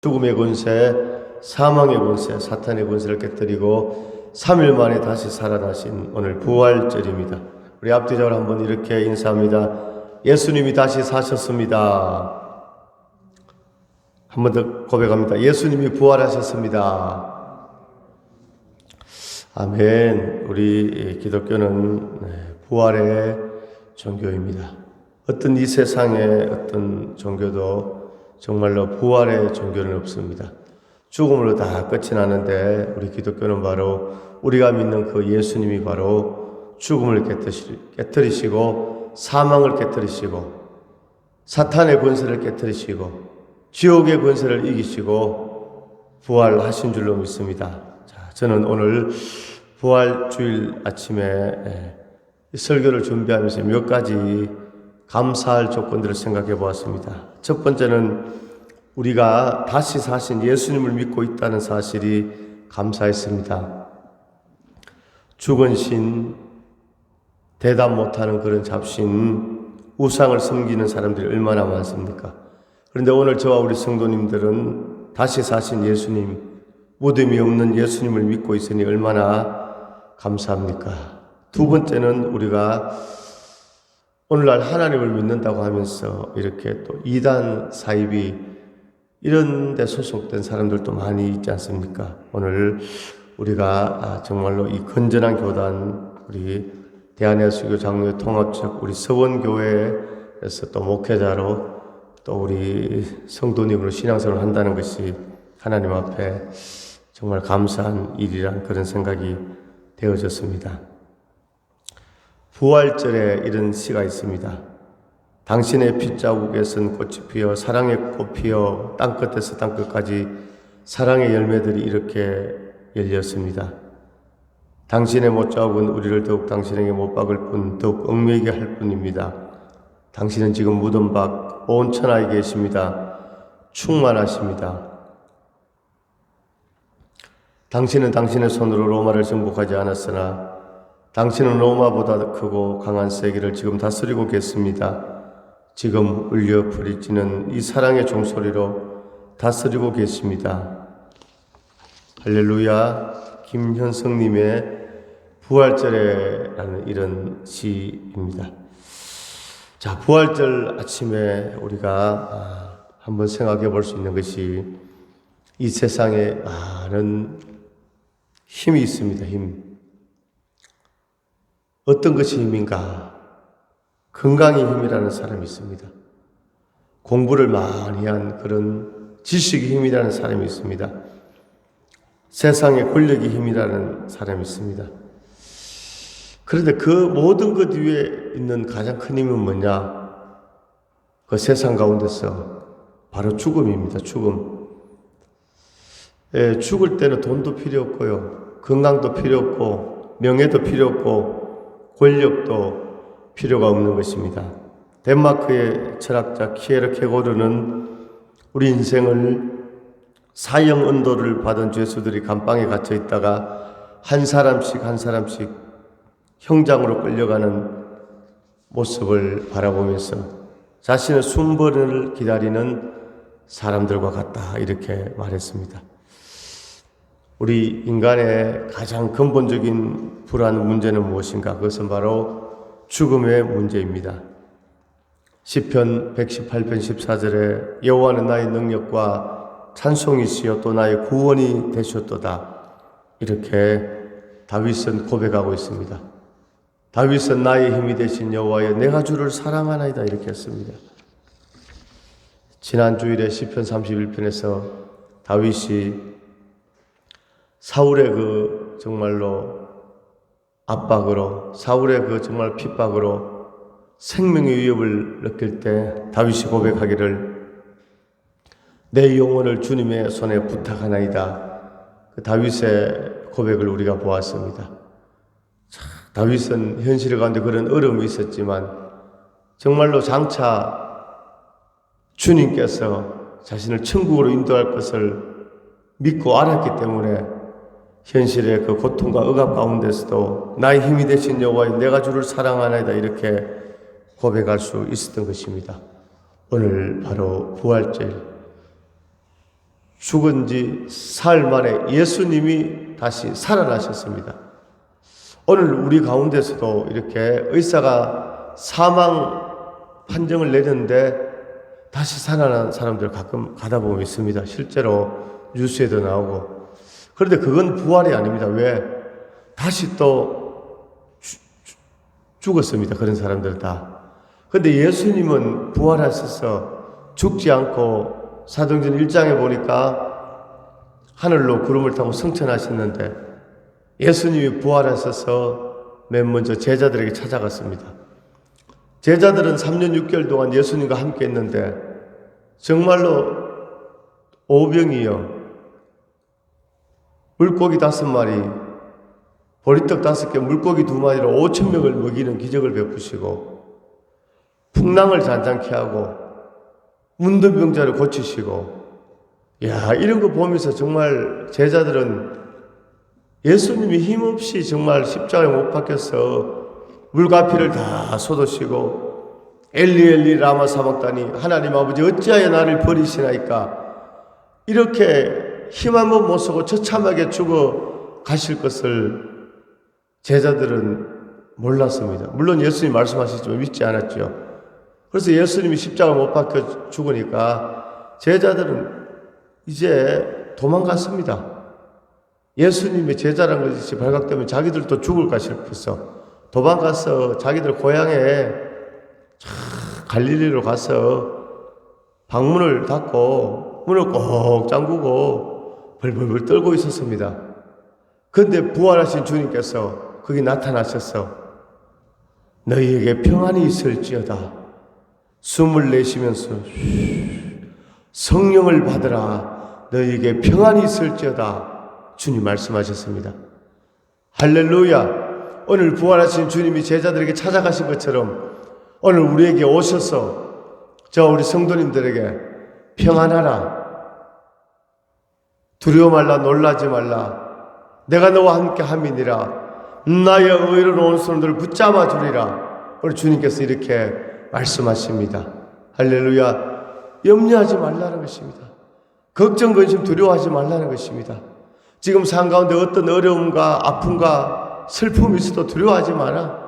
죽음의 권세, 사망의 권세, 사탄의 권세를 깨뜨리고 3일 만에 다시 살아나신 오늘 부활절입니다. 우리 앞뒤적으로 한번 이렇게 인사합니다. 예수님이 다시 사셨습니다. 한 번 더 고백합니다. 예수님이 부활하셨습니다. 아멘. 우리 기독교는 부활의 종교입니다. 어떤 이 세상의 어떤 종교도 정말로 부활의 종교는 없습니다. 죽음으로 다 끝이 나는데 우리 기독교는 바로 우리가 믿는 그 예수님이 바로 죽음을 깨뜨리시고 사망을 깨뜨리시고 사탄의 권세를 깨뜨리시고 지옥의 권세를 이기시고 부활하신 줄로 믿습니다. 자, 저는 오늘 부활주일 아침에 설교를 준비하면서 몇 가지 감사할 조건들을 생각해 보았습니다. 첫 번째는 우리가 다시 사신 예수님을 믿고 있다는 사실이 감사했습니다. 죽은 신, 대답 못하는 그런 잡신, 우상을 섬기는 사람들이 얼마나 많습니까? 그런데 오늘 저와 우리 성도님들은 다시 사신 예수님, 무덤이 없는 예수님을 믿고 있으니 얼마나 감사합니까? 두 번째는 우리가 오늘날 하나님을 믿는다고 하면서 이렇게 또 이단 사이비 이런 데 소속된 사람들도 많이 있지 않습니까? 오늘 우리가 정말로 이 건전한 교단, 우리 대한예수교 장로회 통합적 우리 서원교회에서 또 목회자로 또 우리 성도님으로 신앙생활을 한다는 것이 하나님 앞에 정말 감사한 일이란 그런 생각이 되어졌습니다. 부활절에 이런 시가 있습니다. 당신의 핏자국에 쓴 꽃이 피어 사랑의 꽃 피어 땅끝에서 땅끝까지 사랑의 열매들이 이렇게 열렸습니다. 당신의 못자국은 우리를 더욱 당신에게 못 박을 뿐 더욱 얽매이게 할 뿐입니다. 당신은 지금 무덤 밖 온 천하에 계십니다. 충만하십니다. 당신은 당신의 손으로 로마를 정복하지 않았으나 당신은 로마보다 크고 강한 세계를 지금 다스리고 계십니다. 지금 울려 부리치는 이 사랑의 종소리로 다스리고 계십니다. 할렐루야. 김현성님의 부활절에라는 이런 시입니다. 자, 부활절 아침에 우리가 한번 생각해 볼 수 있는 것이 이 세상에 많은 힘이 있습니다. 힘. 어떤 것이 힘인가? 건강이 힘이라는 사람이 있습니다. 공부를 많이 한 그런 지식이 힘이라는 사람이 있습니다. 세상의 권력이 힘이라는 사람이 있습니다. 그런데 그 모든 것 위에 있는 가장 큰 힘은 뭐냐? 그 세상 가운데서 바로 죽음입니다. 죽음. 죽을 때는 돈도 필요 없고요. 건강도 필요 없고 명예도 필요 없고 권력도 필요가 없는 것입니다. 덴마크의 철학자 키에르케고르는 우리 인생을 사형 언도를 받은 죄수들이 감방에 갇혀 있다가 한 사람씩 형장으로 끌려가는 모습을 바라보면서 자신의 순번을 기다리는 사람들과 같다 이렇게 말했습니다. 우리 인간의 가장 근본적인 불안 문제는 무엇인가? 그것은 바로 죽음의 문제입니다. 시편 118편 14절에 여호와는 나의 능력과 찬송이시여 또 나의 구원이 되셨도다. 이렇게 다윗은 고백하고 있습니다. 다윗은 나의 힘이 되신 여호와여 내가 주를 사랑하나이다 이렇게 했습니다. 지난 주일에 시편 31편에서 다윗이 사울의 그 정말로 압박으로 사울의 그 정말 핍박으로 생명의 위협을 느낄 때 다윗이 고백하기를 내 영혼을 주님의 손에 부탁하나이다. 그 다윗의 고백을 우리가 보았습니다. 다윗은 현실 가운데 그런 어려움이 있었지만 정말로 장차 주님께서 자신을 천국으로 인도할 것을 믿고 알았기 때문에 현실의 그 고통과 억압 가운데서도 나의 힘이 되신 여호와여 내가 주를 사랑하나이다 이렇게 고백할 수 있었던 것입니다. 오늘 바로 부활절 죽은 지 사흘 만에 예수님이 다시 살아나셨습니다. 오늘 우리 가운데서도 이렇게 의사가 사망 판정을 내렸는데 다시 살아난 사람들 가끔 가다 보면 있습니다. 실제로 뉴스에도 나오고. 그런데 그건 부활이 아닙니다. 왜? 다시 또 죽었습니다. 그런 사람들 다. 그런데 예수님은 부활하셔서 죽지 않고 사도행전 1장에 보니까 하늘로 구름을 타고 승천하셨는데 예수님이 부활하셔서 맨 먼저 제자들에게 찾아갔습니다. 제자들은 3년 6개월 동안 예수님과 함께 했는데 정말로 오병이어 물고기 5마리, 보리떡 5개, 물고기 2마리로 5,000명을 먹이는 기적을 베푸시고 풍랑을 잔잔케 하고 문둥병자를 고치시고, 야, 이런 거 보면서 정말 제자들은 예수님이 힘없이 정말 십자가에 못 박혀서 물과 피를 다 쏟으시고 엘리 엘리 라마 사박다니 하나님 아버지 어찌하여 나를 버리시나이까 이렇게 힘 한번 못 쓰고 처참하게 죽어 가실 것을 제자들은 몰랐습니다. 물론 예수님 말씀하시지만 믿지 않았죠. 그래서 예수님이 십자가 못 박혀 죽으니까 제자들은 이제 도망갔습니다. 예수님의 제자라는 것이 발각되면 자기들도 죽을까 싶어서 도망가서 자기들 고향에 갈릴리로 가서 방문을 닫고 문을 꼭 잠그고 벌벌벌 떨고 있었습니다. 그런데 부활하신 주님께서 거기 나타나셔서 너희에게 평안이 있을지어다. 숨을 내쉬면서 성령을 받으라. 너희에게 평안이 있을지어다. 주님 말씀하셨습니다. 할렐루야. 오늘 부활하신 주님이 제자들에게 찾아가신 것처럼 오늘 우리에게 오셔서 저 우리 성도님들에게 평안하라. 두려워 말라. 놀라지 말라. 내가 너와 함께 함이니라. 나의 의로운 오른손을 붙잡아 주리라. 우리 주님께서 이렇게 말씀하십니다. 할렐루야. 염려하지 말라는 것입니다. 걱정, 근심, 두려워하지 말라는 것입니다. 지금 삶 가운데 어떤 어려움과 아픔과 슬픔이 있어도 두려워하지 마라.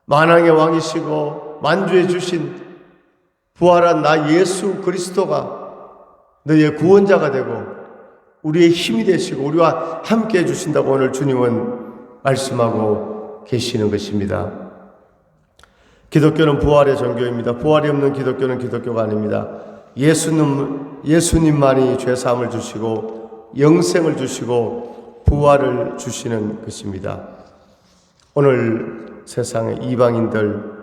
만왕의 왕이시고 만주해 주신 부활한 나 예수 그리스도가 너희의 구원자가 되고 우리의 힘이 되시고 우리와 함께 해주신다고 오늘 주님은 말씀하고 계시는 것입니다. 기독교는 부활의 종교입니다. 부활이 없는 기독교는 기독교가 아닙니다. 예수님만이 죄사함을 주시고 영생을 주시고 부활을 주시는 것입니다. 오늘 세상의 이방인들,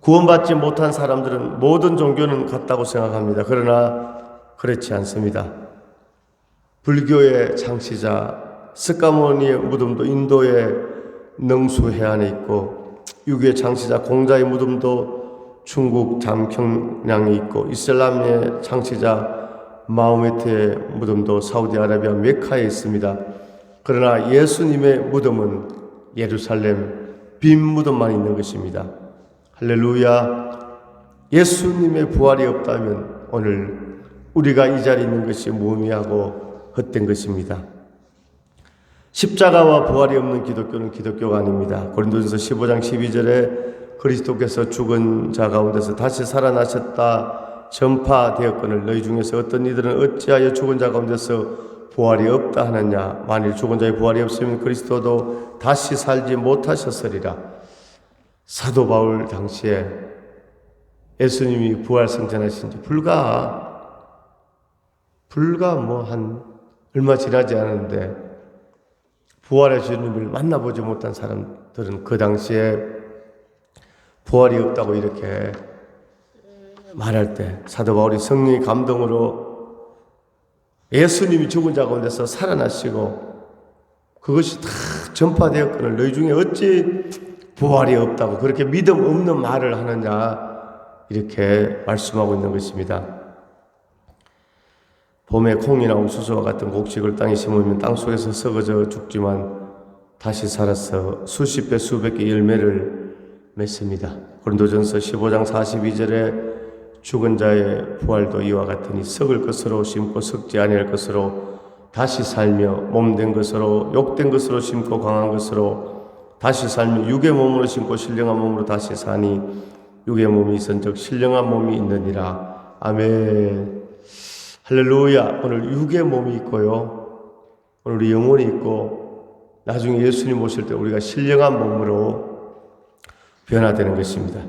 구원받지 못한 사람들은 모든 종교는 같다고 생각합니다. 그러나 그렇지 않습니다. 불교의 창시자 스카모니의 무덤도 인도의 능수 해안에 있고, 유교의 창시자 공자의 무덤도 중국 잠평양에 있고, 이슬람의 창시자 마호메트의 무덤도 사우디아라비아 메카에 있습니다. 그러나 예수님의 무덤은 예루살렘 빈 무덤만 있는 것입니다. 할렐루야. 예수님의 부활이 없다면 오늘 우리가 이 자리에 있는 것이 무의미하고 헛된 것입니다. 십자가와 부활이 없는 기독교는 기독교가 아닙니다. 고린도전서 15장 12절에 그리스도께서 죽은 자 가운데서 다시 살아나셨다 전파되었거늘 너희 중에서 어떤 이들은 어찌하여 죽은 자 가운데서 부활이 없다 하느냐. 만일 죽은 자의 부활이 없으면 그리스도도 다시 살지 못하셨으리라. 사도 바울 당시에 예수님이 부활 승천하신 지 불과 한 얼마 지나지 않았는데 부활의 주님을 만나보지 못한 사람들은 그 당시에 부활이 없다고 이렇게 말할 때 사도 바울이 성령의 감동으로 예수님이 죽은 자 가운데서 살아나시고 그것이 다 전파되었거늘 너희 중에 어찌 부활이 없다고 그렇게 믿음 없는 말을 하느냐 이렇게 말씀하고 있는 것입니다. 봄에 콩이나 옥수수와 같은 곡식을 땅에 심으면 땅속에서 썩어져 죽지만 다시 살아서 수십 배 수백 개 열매를 맺습니다. 고린도전서 15장 42절에 죽은 자의 부활도 이와 같으니 썩을 것으로 심고 썩지 아니할 것으로 다시 살며 몸된 것으로 욕된 것으로 심고 강한 것으로 다시 살며 육의 몸으로 심고 신령한 몸으로 다시 사니 육의 몸이 있은즉 신령한 몸이 있느니라. 아멘. 할렐루야. 오늘 육의 몸이 있고요, 오늘 우리 영혼이 있고 나중에 예수님 오실 때 우리가 신령한 몸으로 변화되는 것입니다.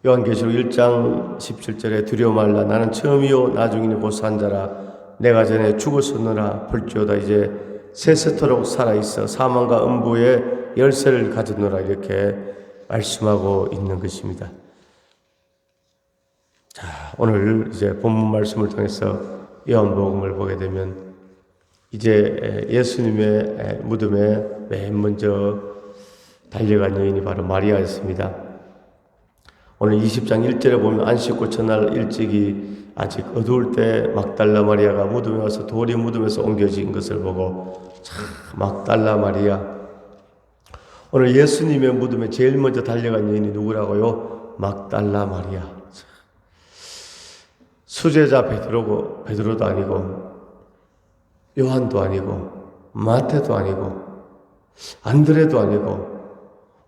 요한계시록 1장 17절에 두려워 말라 나는 처음이요 나중이니 곧 산자라 내가 전에 죽었었느라 볼지어다 이제 세세토록 살아있어 사망과 음부의 열쇠를 가졌노라 이렇게 말씀하고 있는 것입니다. 자, 오늘 이제 본문 말씀을 통해서 요한복음을 보게 되면 이제 예수님의 무덤에 맨 먼저 달려간 여인이 바로 마리아였습니다. 오늘 20장 1절에 보면 안식구 첫날 일찍이 아직 어두울 때 막달라 마리아가 무덤에 와서 돌이 무덤에서 옮겨진 것을 보고 참 막달라 마리아. 오늘 예수님의 무덤에 제일 먼저 달려간 여인이 누구라고요? 막달라 마리아. 수제자 베드로도 아니고 요한도 아니고 마태도 아니고 안드레도 아니고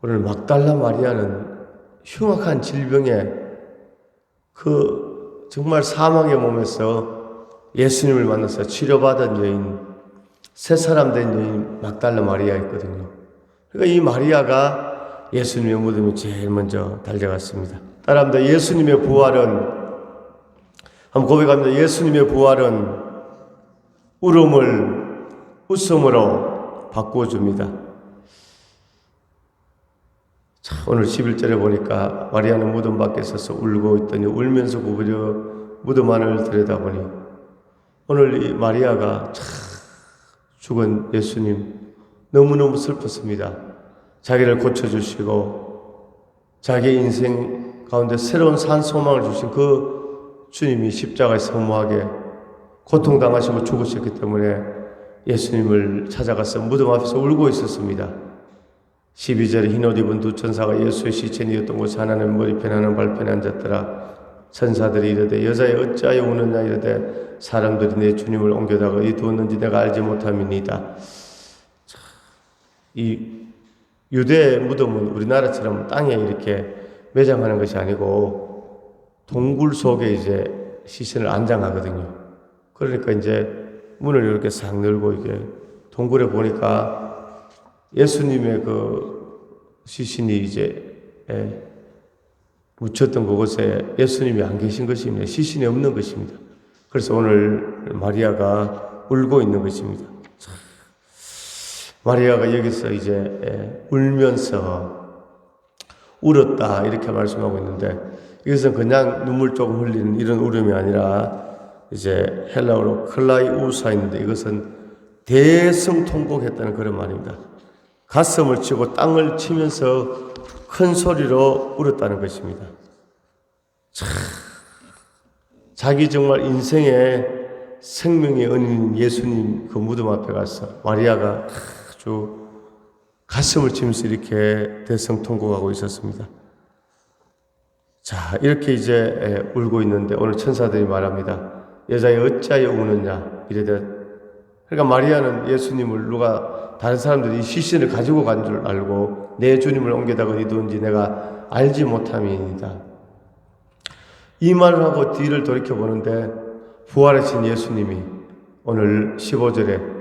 오늘 막달라 마리아는 흉악한 질병에 그 정말 사망의 몸에서 예수님을 만나서 치료받은 여인, 새 사람 된 여인 막달라 마리아였거든요. 그러니까 이 마리아가 예수님의 무덤에 제일 먼저 달려갔습니다. 따라합니다. 예수님의 부활은 한번 고백합니다. 예수님의 부활은 울음을 웃음으로 바꾸어줍니다. 자, 오늘 11절에 보니까 마리아는 무덤 밖에 서서 울고 있더니 울면서 구부려 무덤 안을 들여다보니 오늘 이 마리아가 죽은 예수님 너무너무 슬펐습니다. 자기를 고쳐주시고 자기의 인생 가운데 새로운 산 소망을 주신 그 주님이 십자가에서 허무하게 고통당하시고 죽으셨기 때문에 예수님을 찾아가서 무덤 앞에서 울고 있었습니다. 12절에 흰옷 입은 두 천사가 예수의 시체니었던 곳에 하나는 머리편에 하나는 발편에 앉았더라. 천사들이 이르되 여자여 어찌하여 우느냐 이르되 사람들이 내 주님을 옮겨다가 어디 두었는지 내가 알지 못함이니이다. 이 유대의 무덤은 우리나라처럼 땅에 이렇게 매장하는 것이 아니고 동굴 속에 이제 시신을 안장하거든요. 그러니까 이제 문을 이렇게 싹 열고 이게 동굴에 보니까 예수님의 그 시신이 이제 묻혔던 그곳에 예수님이 안 계신 것입니다. 시신이 없는 것입니다. 그래서 오늘 마리아가 울고 있는 것입니다. 마리아가 여기서 이제 울면서 울었다 이렇게 말씀하고 있는데 이것은 그냥 눈물 조금 흘리는 이런 울음이 아니라 이제 헬라어로 클라이우사인데 이것은 대성통곡했다는 그런 말입니다. 가슴을 치고 땅을 치면서 큰 소리로 울었다는 것입니다. 자기 정말 인생의 생명의 은인인 예수님 그 무덤 앞에 가서 마리아가 아주 가슴을 치면서 이렇게 대성통곡하고 있었습니다. 자, 이렇게 이제 울고 있는데 오늘 천사들이 말합니다. 여자여 어찌하여 우느냐 이래되 그러니까 마리아는 예수님을 누가 다른 사람들이 시신을 가지고 간 줄 알고 내 주님을 옮겨다가 어디 둔지 내가 알지 못함이니이다. 이 말을 하고 뒤를 돌이켜보는데 부활하신 예수님이 오늘 15절에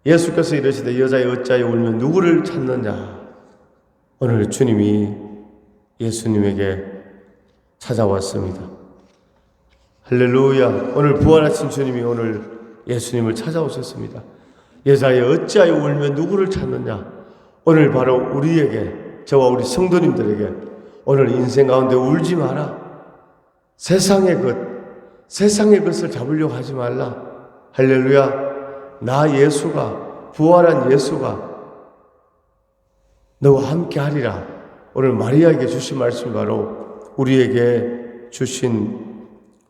예수께서 이르시되 여자여 어찌하여 울면 누구를 찾느냐. 오늘 주님이 예수님에게 찾아왔습니다. 할렐루야. 오늘 부활하신 주님이 오늘 예수님을 찾아오셨습니다. 여자여 어찌하여 울면 누구를 찾느냐. 오늘 바로 우리에게 저와 우리 성도님들에게 오늘 인생 가운데 울지 마라. 세상의 것을 잡으려고 하지 말라. 할렐루야. 나 예수가 부활한 예수가 너와 함께 하리라. 오늘 마리아에게 주신 말씀이 바로 우리에게 주신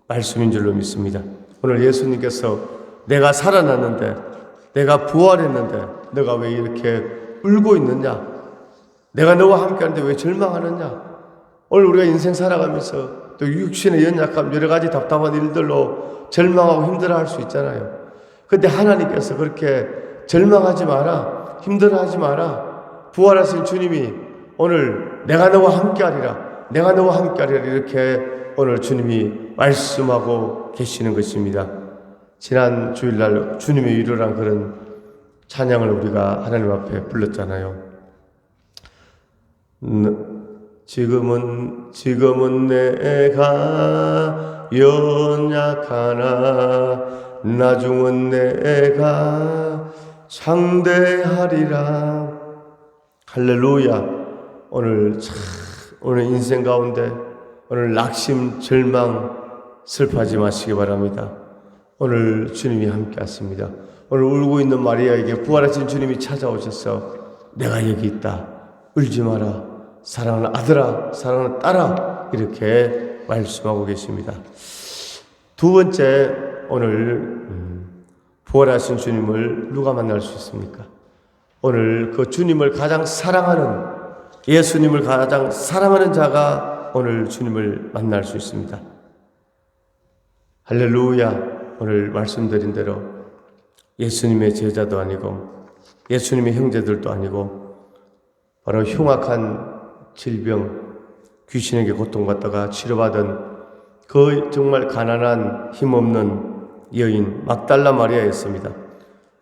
말씀인 줄로 믿습니다. 오늘 예수님께서 내가 살아났는데 내가 부활했는데 너가 왜 이렇게 울고 있느냐? 내가 너와 함께 하는데 왜 절망하느냐? 오늘 우리가 인생 살아가면서 또 육신의 연약함, 여러 가지 답답한 일들로 절망하고 힘들어할 수 있잖아요. 근데 하나님께서 그렇게 절망하지 마라, 힘들어하지 마라, 부활하신 주님이 오늘 내가 너와 함께하리라, 내가 너와 함께하리라, 이렇게 오늘 주님이 말씀하고 계시는 것입니다. 지난 주일날 주님의 위로란 그런 찬양을 우리가 하나님 앞에 불렀잖아요. 지금은 내가 연약하나 나중은 내가 창대하리라. 할렐루야. 오늘 인생 가운데 오늘 낙심, 절망, 슬퍼하지 마시기 바랍니다. 오늘 주님이 함께 하십니다. 오늘 울고 있는 마리아에게 부활하신 주님이 찾아오셔서 내가 여기 있다, 울지 마라, 사랑하는 아들아, 사랑하는 딸아, 이렇게 말씀하고 계십니다. 두 번째, 오늘 부활하신 주님을 누가 만날 수 있습니까? 오늘 그 주님을 가장 사랑하는, 예수님을 가장 사랑하는 자가 오늘 주님을 만날 수 있습니다. 할렐루야. 오늘 말씀드린 대로 예수님의 제자도 아니고 예수님의 형제들도 아니고 바로 흉악한 질병, 귀신에게 고통받다가 치료받은 그 정말 가난한 힘없는 여인 막달라 마리아였습니다.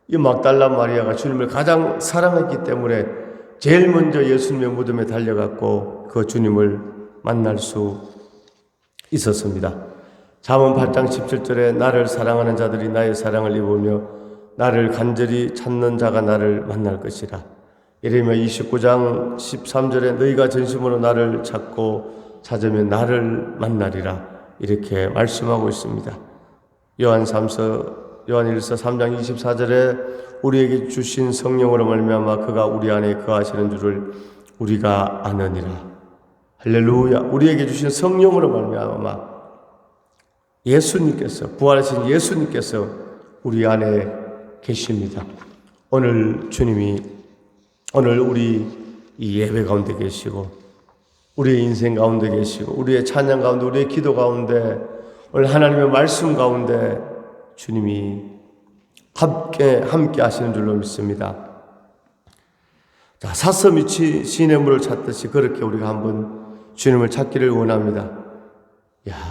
이 막달라 마리아가 주님을 가장 사랑했기 때문에 제일 먼저 예수님의 무덤에 달려갔고 그 주님을 만날 수 있었습니다. 잠언 8장 17절에 나를 사랑하는 자들이 나의 사랑을 입으며 나를 간절히 찾는 자가 나를 만날 것이라. 예레미야 29장 13절에 너희가 전심으로 나를 찾고 찾으면 나를 만나리라. 이렇게 말씀하고 있습니다. 요한일서 3장 24절에 우리에게 주신 성령으로 말미암아 그가 우리 안에 거하시는 줄을 우리가 아느니라. 할렐루야. 우리에게 주신 성령으로 말미암아 예수님께서, 부활하신 예수님께서 우리 안에 계십니다. 오늘 주님이 오늘 우리 이 예배 가운데 계시고 우리의 인생 가운데 계시고 우리의 찬양 가운데 우리의 기도 가운데 오늘 하나님의 말씀 가운데 주님이 함께 하시는 줄로 믿습니다. 자, 사슴이 시냇물을 찾듯이 그렇게 우리가 한번 주님을 찾기를 원합니다.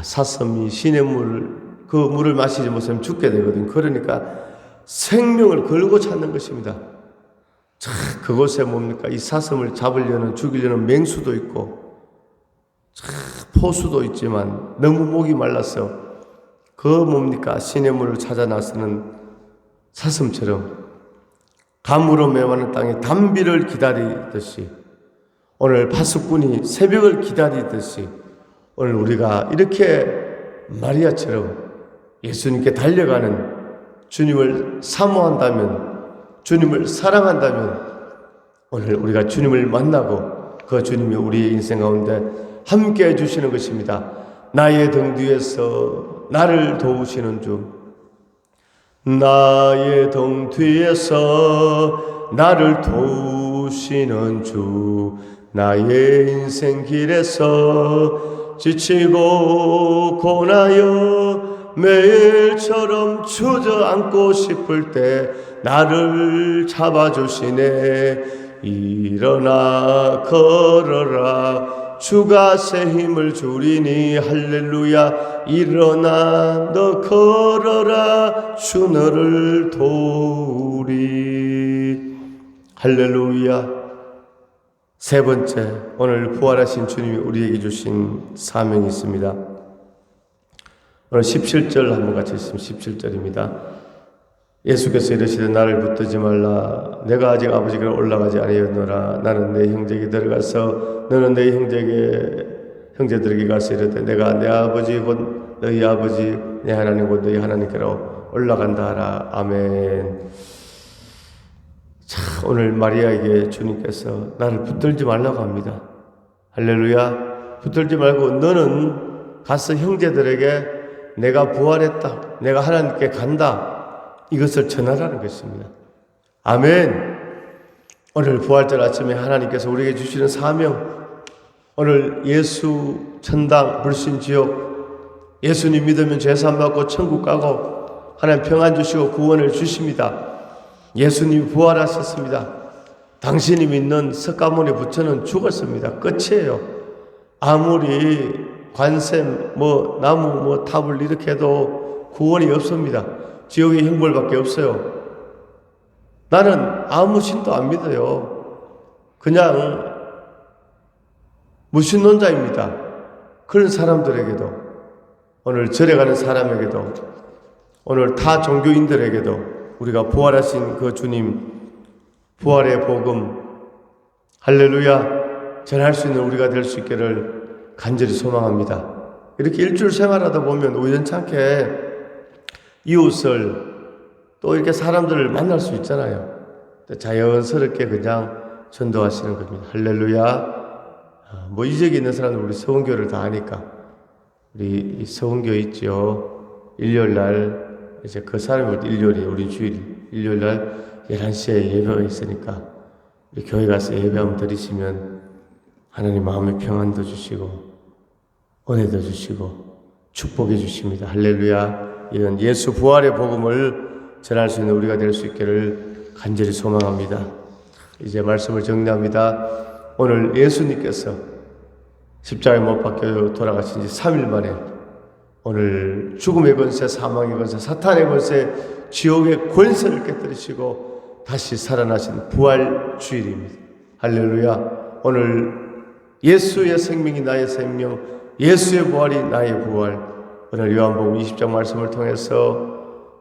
사슴이 시냇물, 그 물을 마시지 못하면 죽게 되거든. 그러니까 생명을 걸고 찾는 것입니다. 자, 그곳에 뭡니까? 이 사슴을 잡으려는, 죽이려는 맹수도 있고, 포수도 있지만 너무 목이 말라서 그 뭡니까? 시냇물을 찾아 나서는 사슴처럼 감으로 메마른 땅에 단비를 기다리듯이 오늘 파수꾼이 새벽을 기다리듯이 오늘 우리가 이렇게 마리아처럼 예수님께 달려가는, 주님을 사모한다면, 주님을 사랑한다면 오늘 우리가 주님을 만나고 그 주님이 우리의 인생 가운데 함께 해주시는 것입니다. 나의 등 뒤에서 나를 도우시는 주, 나의 등 뒤에서 나를 도우시는 주, 나의 인생 길에서 지치고 고나여 매일처럼 주저앉고 싶을 때 나를 잡아주시네. 일어나 걸어라 주가 새 힘을 주리니. 할렐루야. 일어나 너 걸어라 주 너를 도우리. 할렐루야. 세 번째, 오늘 부활하신 주님이 우리에게 주신 사명이 있습니다. 오늘 17절 한번 같이 읽으시면 17절입니다. 예수께서 이르시되 나를 붙들지 말라. 내가 아직 아버지께로 올라가지 아니하였노라. 나는 내 형제에게 들어가서 너는 내 형제들에게 가서 이르되 내가 내 아버지 곧 너희 아버지 내 하나님 곧 너희 하나님께로 올라간다 하라. 아멘. 자, 오늘 마리아에게 주님께서 나를 붙들지 말라고 합니다. 할렐루야. 붙들지 말고 너는 가서 형제들에게 내가 부활했다, 내가 하나님께 간다, 이것을 전하라는 것입니다. 아멘. 오늘 부활절 아침에 하나님께서 우리에게 주시는 사명, 오늘 예수 천당 불신지옥 예수님 믿으면 죄산 받고 천국 가고 하나님 평안 주시고 구원을 주십니다. 예수님 부활하셨습니다. 당신이 믿는 석가모니 부처는 죽었습니다. 끝이에요. 아무리 관셈 나무 탑을 이렇게 해도 구원이 없습니다. 지옥의 형벌밖에 없어요. 나는 아무 신도 안 믿어요. 그냥 무신론자입니다. 그런 사람들에게도, 오늘 절에 가는 사람에게도, 오늘 타 종교인들에게도 우리가 부활하신 그 주님 부활의 복음 할렐루야 전할 수 있는 우리가 될 수 있기를 간절히 소망합니다. 이렇게 일주일 생활하다 보면 우연찮게 이웃을 또 이렇게 사람들을 만날 수 있잖아요. 자연스럽게 그냥 전도하시는 겁니다. 할렐루야. 이적이 있는 사람은 우리 서원교를 다 아니까, 우리 서원교 있죠. 일요일날 이제 그 사람이 올 때 일요일이 우리 주일 일요일날 11시에 예배가 있으니까 우리 교회 가서 예배 한번 드리시면 하나님 마음의 평안도 주시고 은혜도 주시고 축복해 주십니다. 할렐루야. 이런 예수 부활의 복음을 전할 수 있는 우리가 될 수 있기를 간절히 소망합니다. 이제 말씀을 정리합니다. 오늘 예수님께서 십자가에 못 박혀 돌아가신 지 3일 만에 오늘 죽음의 권세, 사망의 권세, 사탄의 권세, 지옥의 권세를 깨뜨리시고 다시 살아나신 부활 주일입니다. 할렐루야. 오늘 예수의 생명이 나의 생명, 예수의 부활이 나의 부활. 오늘 요한복음 20장 말씀을 통해서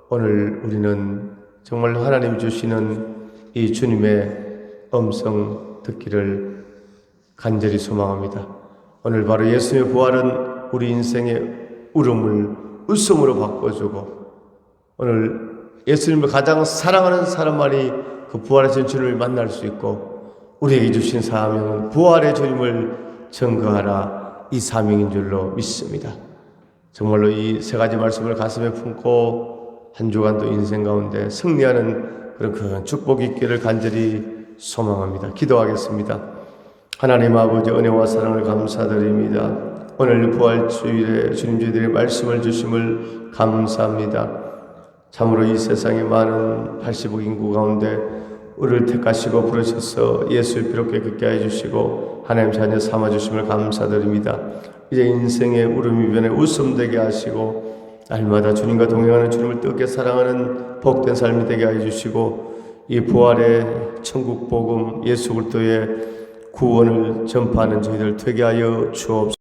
오늘 우리는 정말 하나님이 주시는 이 주님의 음성 듣기를 간절히 소망합니다. 오늘 바로 예수의 부활은 우리 인생의 울음을 웃음으로 바꿔주고, 오늘 예수님을 가장 사랑하는 사람만이 그 부활하신 주님을 만날 수 있고, 우리에게 주신 사명은 부활의 주님을 증거하라, 이 사명인 줄로 믿습니다. 정말로 이 세 가지 말씀을 가슴에 품고 한 주간도 인생 가운데 승리하는 그런 큰 축복이 있기를 간절히 소망합니다. 기도하겠습니다. 하나님 아버지 은혜와 사랑을 감사드립니다. 오늘 부활주일에 주님 저희들의 말씀을 주심을 감사합니다. 참으로 이 세상에 많은 80억 인구 가운데 우리를 택하시고 부르셔서 예수를 비롭게 걷게 해주시고 하나님 자녀 삼아주심을 감사드립니다. 이제 인생의 울음이 변해 웃음 되게 하시고 날마다 주님과 동행하는 주님을 뜨겁게 사랑하는 복된 삶이 되게 해주시고 이 부활의 천국 복음 예수 그리스도의 구원을 전파하는 저희들 되게 하여 주옵소서.